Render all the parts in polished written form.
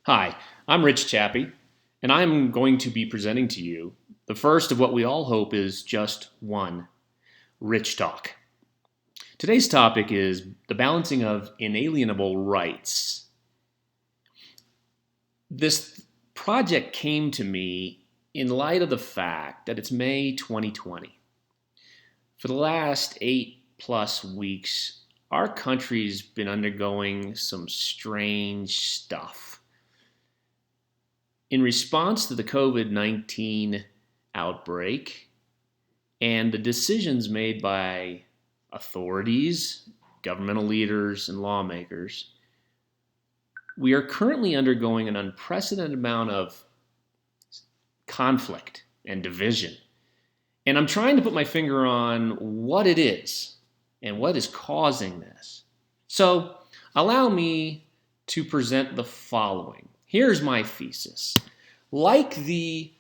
Hi, I'm Rich Chappie, and I'm going to be presenting to you the first of what we all hope is just one Rich Talk. Today's topic is the balancing of inalienable rights. This project came to me in light of the fact that it's May 2020. For the last 8+ weeks, our country's been undergoing some strange stuff. In response to the COVID-19 outbreak and the decisions made by authorities, governmental leaders, and lawmakers, we are currently undergoing an unprecedented amount of conflict and division. And I'm trying to put my finger on what it is and what is causing this. So allow me to present the following. Here's my thesis. Like the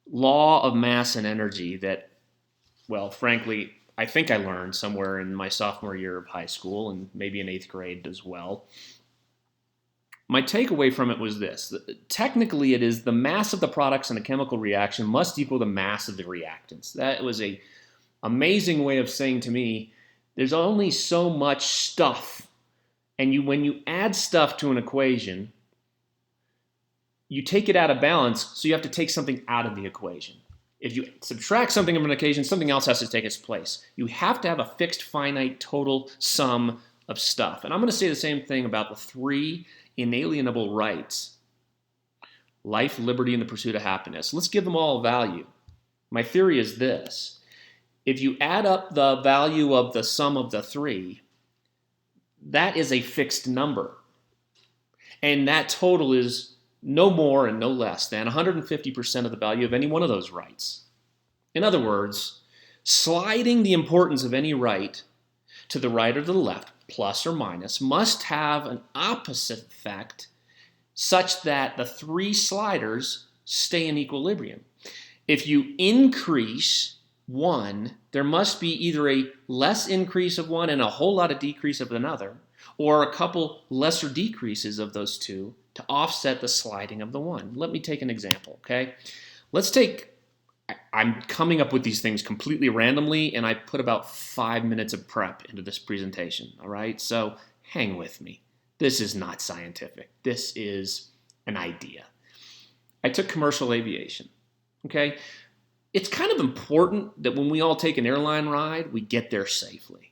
law of mass and energy that, well, frankly, I think I learned somewhere in my sophomore year of high school and maybe in 8th grade as well. My takeaway from it was this. Technically, it is the mass of the products in a chemical reaction must equal the mass of the reactants. That was an amazing way of saying to me, there's only so much stuff. And when you add stuff to an equation, you take it out of balance, so you have to take something out of the equation. If you subtract something from an equation, something else has to take its place. You have to have a fixed, finite, total sum of stuff. And I'm going to say the same thing about the three inalienable rights: life, liberty, and the pursuit of happiness. Let's give them all value. My theory is this. If you add up the value of the sum of the three, that is a fixed number. And that total is no more and no less than 150% of the value of any one of those rights. In other words, sliding the importance of any right to the right or the left, plus or minus, must have an opposite effect such that the three sliders stay in equilibrium. If you increase one, there must be either a less increase of one and a whole lot of decrease of another, or a couple lesser decreases of those two to offset the sliding of the one. Let me take an example, okay? I'm coming up with these things completely randomly, and I put about 5 minutes of prep into this presentation, all right? So hang with me. This is not scientific. This is an idea. I took commercial aviation, okay? It's kind of important that when we all take an airline ride, we get there safely.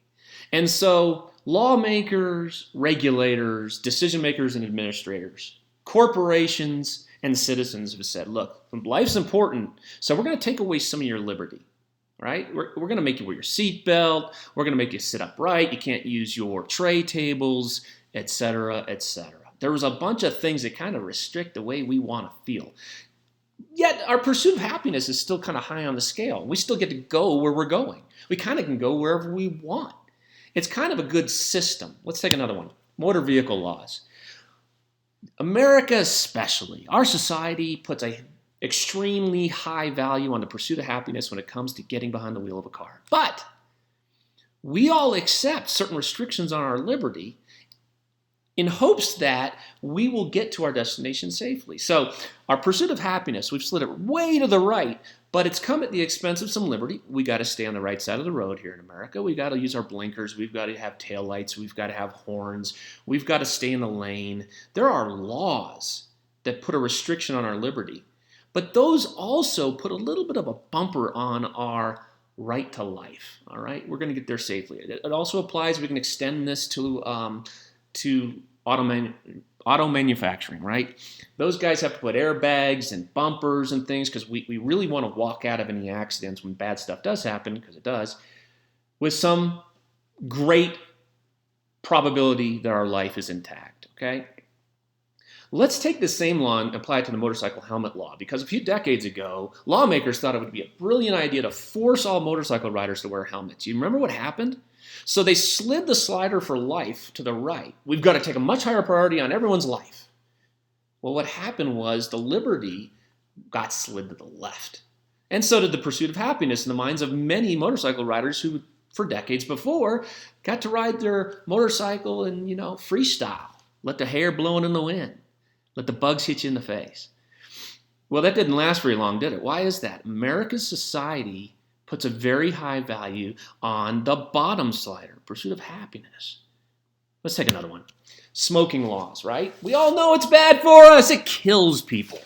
And so lawmakers, regulators, decision makers, and administrators, corporations, and citizens have said, look, life's important, so we're going to take away some of your liberty, right? We're going to make you wear your seatbelt. We're going to make you sit upright. You can't use your tray tables, etc., etc. There was a bunch of things that kind of restrict the way we want to feel. Yet our pursuit of happiness is still kind of high on the scale. We still get to go where we're going. We kind of can go wherever we want. It's kind of a good system. Let's take another one. Motor vehicle laws. America especially, our society puts an extremely high value on the pursuit of happiness when it comes to getting behind the wheel of a car. But we all accept certain restrictions on our liberty in hopes that we will get to our destination safely. So our pursuit of happiness, we've slid it way to the right, but it's come at the expense of some liberty. We got to stay on the right side of the road here in America. We've got to use our blinkers. We've got to have taillights. We've got to have horns. We've got to stay in the lane. There are laws that put a restriction on our liberty, but those also put a little bit of a bumper on our right to life. All right, we're going to get there safely. It also applies. We can extend this to auto manufacturing, right? Those guys have to put airbags and bumpers and things because we really want to walk out of any accidents when bad stuff does happen, because it does, with some great probability that our life is intact, okay? Let's take the same law and apply it to the motorcycle helmet law, because a few decades ago, lawmakers thought it would be a brilliant idea to force all motorcycle riders to wear helmets. You remember what happened? So they slid the slider for life to the right. We've got to take a much higher priority on everyone's life. Well, what happened was the liberty got slid to the left. And so did the pursuit of happiness in the minds of many motorcycle riders who, for decades before, got to ride their motorcycle and, freestyle, let the hair blowing in the wind. Let the bugs hit you in the face. Well, that didn't last very long, did it? Why is that? America's society puts a very high value on the bottom slider, pursuit of happiness. Let's take another one. Smoking laws, right? We all know it's bad for us. It kills people.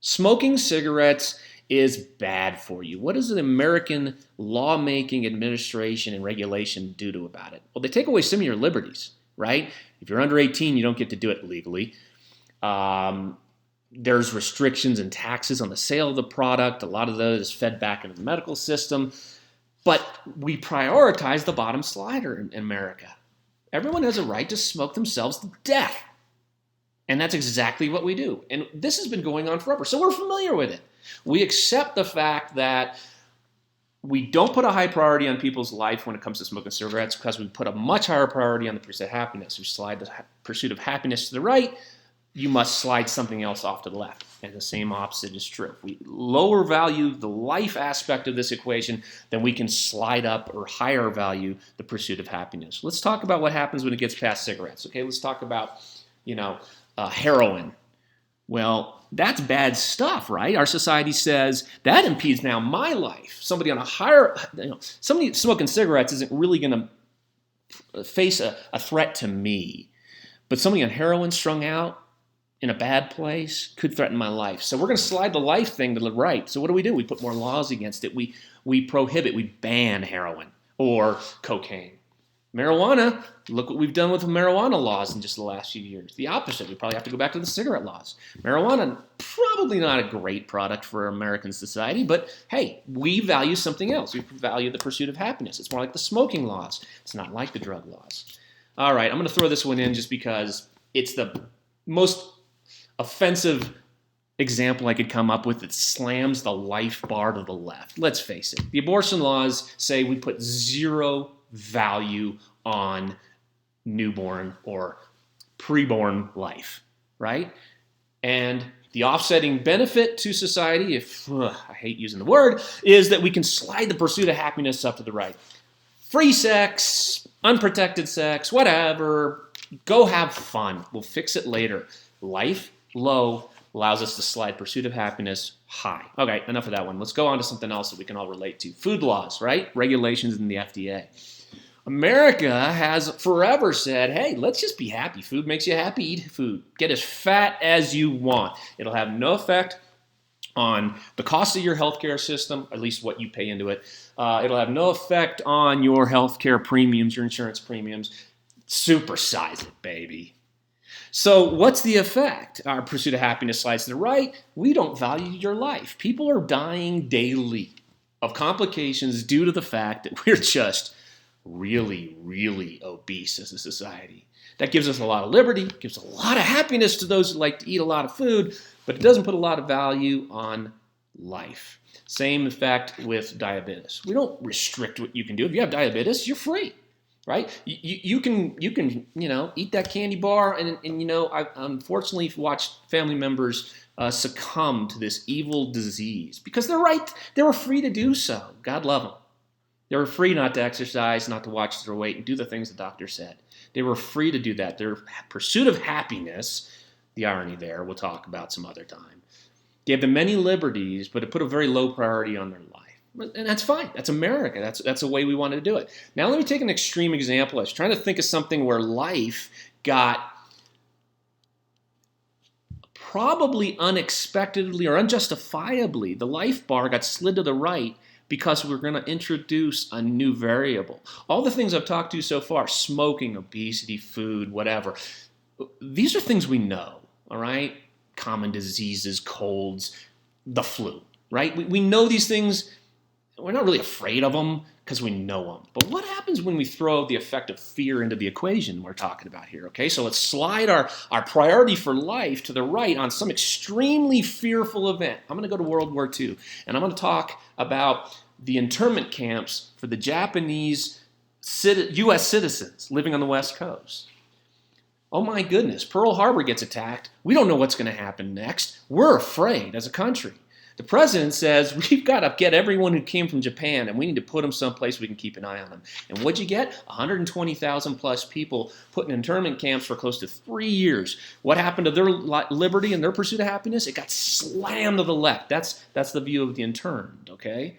Smoking cigarettes is bad for you. What does the American lawmaking administration and regulation do about it? Well, they take away some of your liberties, right? If you're under 18, you don't get to do it legally. There's restrictions and taxes on the sale of the product. A lot of those is fed back into the medical system. But we prioritize the bottom slider in America. Everyone has a right to smoke themselves to death. And that's exactly what we do. And this has been going on forever. So we're familiar with it. We accept the fact that we don't put a high priority on people's life when it comes to smoking cigarettes because we put a much higher priority on the pursuit of happiness. We slide the pursuit of happiness to the right, you must slide something else off to the left. And the same opposite is true. If we lower value the life aspect of this equation, then we can slide up or higher value the pursuit of happiness. Let's talk about what happens when it gets past cigarettes. Okay, let's talk about, heroin. Well, that's bad stuff, right? Our society says that impedes now my life. Somebody on a higher, somebody smoking cigarettes isn't really going to face a threat to me. But somebody on heroin strung out in a bad place could threaten my life. So we're going to slide the life thing to the right. So what do? We put more laws against it. We prohibit, we ban heroin or cocaine. Marijuana, look what we've done with the marijuana laws in just the last few years. The opposite. We probably have to go back to the cigarette laws. Marijuana, probably not a great product for American society, but hey, we value something else. We value the pursuit of happiness. It's more like the smoking laws. It's not like the drug laws. All right, I'm going to throw this one in just because it's the most offensive example I could come up with that slams the life bar to the left. Let's face it. The abortion laws say we put zero value on newborn or preborn life, right? And the offsetting benefit to society, I hate using the word, is that we can slide the pursuit of happiness up to the right. Free sex, unprotected sex, whatever, go have fun. We'll fix it later. Life low allows us to slide pursuit of happiness high. Okay, enough of that one. Let's go on to something else that we can all relate to. Food laws, right? Regulations in the FDA. America has forever said, hey, let's just be happy. Food makes you happy. Eat food. Get as fat as you want. It'll have no effect on the cost of your healthcare system, at least what you pay into it. It'll have no effect on your healthcare premiums, your insurance premiums. Supersize it, baby. So what's the effect? Our pursuit of happiness slides to the right. We don't value your life. People are dying daily of complications due to the fact that we're just really, really obese as a society. That gives us a lot of liberty, gives a lot of happiness to those who like to eat a lot of food, but it doesn't put a lot of value on life. Same effect with diabetes. We don't restrict what you can do. If you have diabetes, you're free. Right? You can eat that candy bar, and I've unfortunately watched family members succumb to this evil disease because they're right. They were free to do so. God love them. They were free not to exercise, not to watch their weight, and do the things the doctor said. They were free to do that. Their pursuit of happiness, the irony there, we'll talk about some other time, gave them many liberties, but it put a very low priority on their life. And that's fine. That's America. That's the way we wanted to do it. Now let me take an extreme example. I was trying to think of something where life got probably unexpectedly or unjustifiably, the life bar got slid to the right because we're going to introduce a new variable. All the things I've talked to so far, smoking, obesity, food, whatever, these are things we know, all right? Common diseases, colds, the flu, right? We know these things. We're not really afraid of them because we know them. But what happens when we throw the effect of fear into the equation we're talking about here? Okay, so let's slide our priority for life to the right on some extremely fearful event. I'm going to go to World War II, and I'm going to talk about the internment camps for the Japanese U.S. citizens living on the West Coast. Oh my goodness, Pearl Harbor gets attacked. We don't know what's going to happen next. We're afraid as a country. The president says, we've got to get everyone who came from Japan and we need to put them someplace we can keep an eye on them. And what'd you get? 120,000 plus people put in internment camps for close to 3 years. What happened to their liberty and their pursuit of happiness? It got slammed to the left. That's the view of the interned, okay?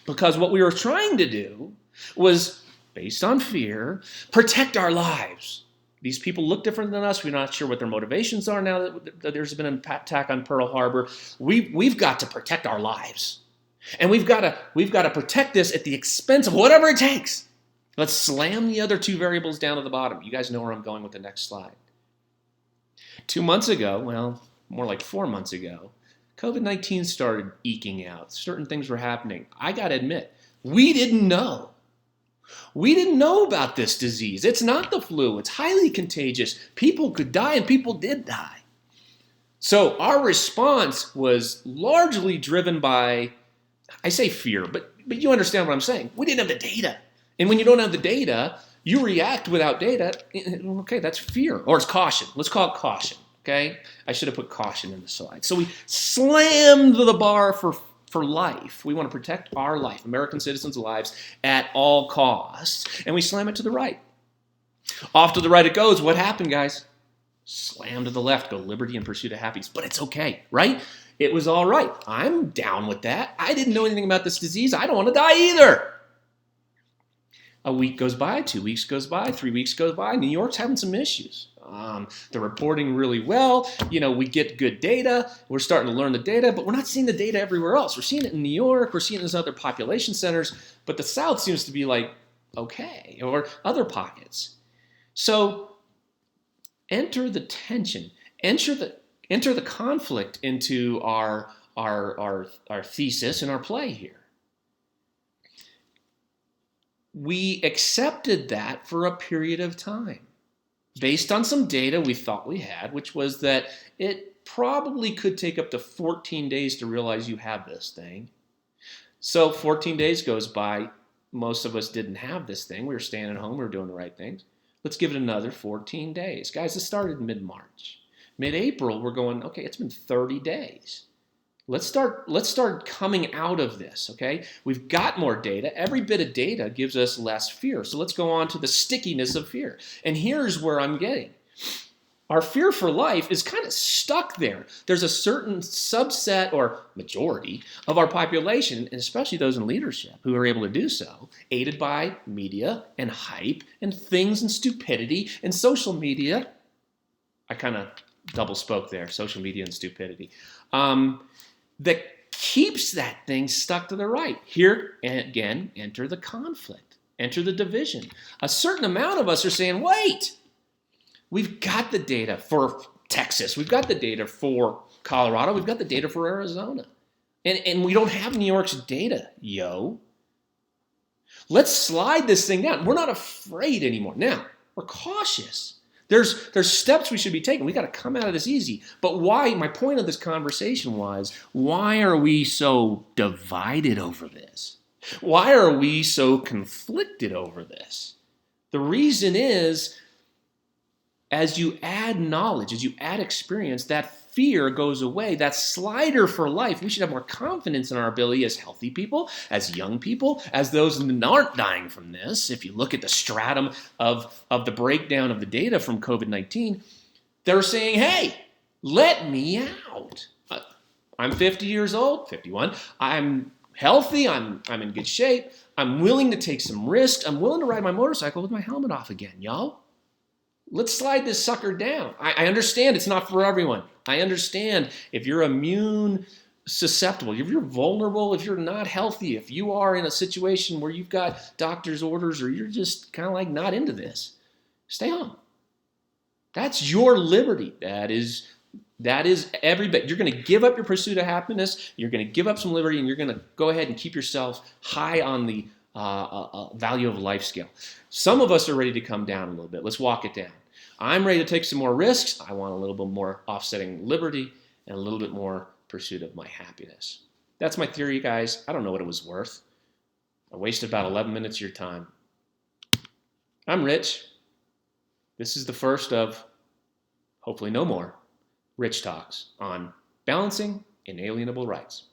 Because what we were trying to do was, based on fear, protect our lives. These people look different than us. We're not sure what their motivations are now that there's been an attack on Pearl Harbor. We've got to protect our lives. And we've got to protect this at the expense of whatever it takes. Let's slam the other two variables down to the bottom. You guys know where I'm going with the next slide. 2 months ago, well, more like 4 months ago, COVID-19 started eking out. Certain things were happening. I got to admit, we didn't know. We didn't know about this disease. It's not the flu. It's highly contagious. People could die, and people did die. So our response was largely driven by, I say fear, but you understand what I'm saying. We didn't have the data. And when you don't have the data, you react without data. Okay, that's fear. Or it's caution. Let's call it caution. Okay? I should have put caution in the slide. So we slammed the bar for life. We want to protect our life, American citizens' lives, at all costs. And we slam it to the right. Off to the right it goes. What happened, guys? Slam to the left. Go liberty and pursuit of happiness. But it's okay, right? It was all right. I'm down with that. I didn't know anything about this disease. I don't want to die either. A week goes by, 2 weeks goes by, 3 weeks goes by. New York's having some issues. They're reporting really well. We get good data. We're starting to learn the data, but we're not seeing the data everywhere else. We're seeing it in New York. We're seeing it in other population centers, but the South seems to be like, okay, or other pockets. So enter the tension, enter the conflict into our thesis and our play here. We accepted that for a period of time based on some data we thought we had, which was that it probably could take up to 14 days to realize you have this thing. So 14 days goes by. Most of us didn't have this thing. We were staying at home. We were doing the right things. Let's give it another 14 days. Guys, this started mid-March. Mid-April, we're going, okay, it's been 30 days. Let's start coming out of this, okay? We've got more data. Every bit of data gives us less fear. So let's go on to the stickiness of fear. And here's where I'm getting. Our fear for life is kind of stuck there. There's a certain subset or majority of our population, and especially those in leadership, who are able to do so, aided by media and hype and things and stupidity and social media. I kind of double spoke there, social media and stupidity. That keeps that thing stuck to the right. Here, again, enter the conflict, enter the division. A certain amount of us are saying, wait, we've got the data for Texas. We've got the data for Colorado. We've got the data for Arizona. And we don't have New York's data, yo. Let's slide this thing down. We're not afraid anymore. Now, we're cautious. There's steps we should be taking. We got to come out of this easy. But why? My point of this conversation was, why are we so divided over this? Why are we so conflicted over this? The reason is, as you add knowledge, as you add experience, that fear goes away. That slider for life. We should have more confidence in our ability as healthy people, as young people, as those that aren't dying from this. If you look at the stratum of the breakdown of the data from COVID-19, they're saying, hey, let me out. I'm 50 years old, 51. I'm healthy. I'm in good shape. I'm willing to take some risks. I'm willing to ride my motorcycle with my helmet off again, y'all. Let's slide this sucker down. I understand it's not for everyone. I understand if you're immune susceptible, if you're vulnerable, if you're not healthy, if you are in a situation where you've got doctor's orders or you're just kind of like not into this, stay home. That's your liberty. That is every bit. You're going to give up your pursuit of happiness. You're going to give up some liberty, and you're going to go ahead and keep yourself high on the value of life scale. Some of us are ready to come down a little bit. Let's walk it down. I'm ready to take some more risks. I want a little bit more offsetting liberty and a little bit more pursuit of my happiness. That's my theory, guys. I don't know what it was worth. I wasted about 11 minutes of your time. I'm Rich. This is the first of, hopefully no more, Rich Talks on balancing inalienable rights.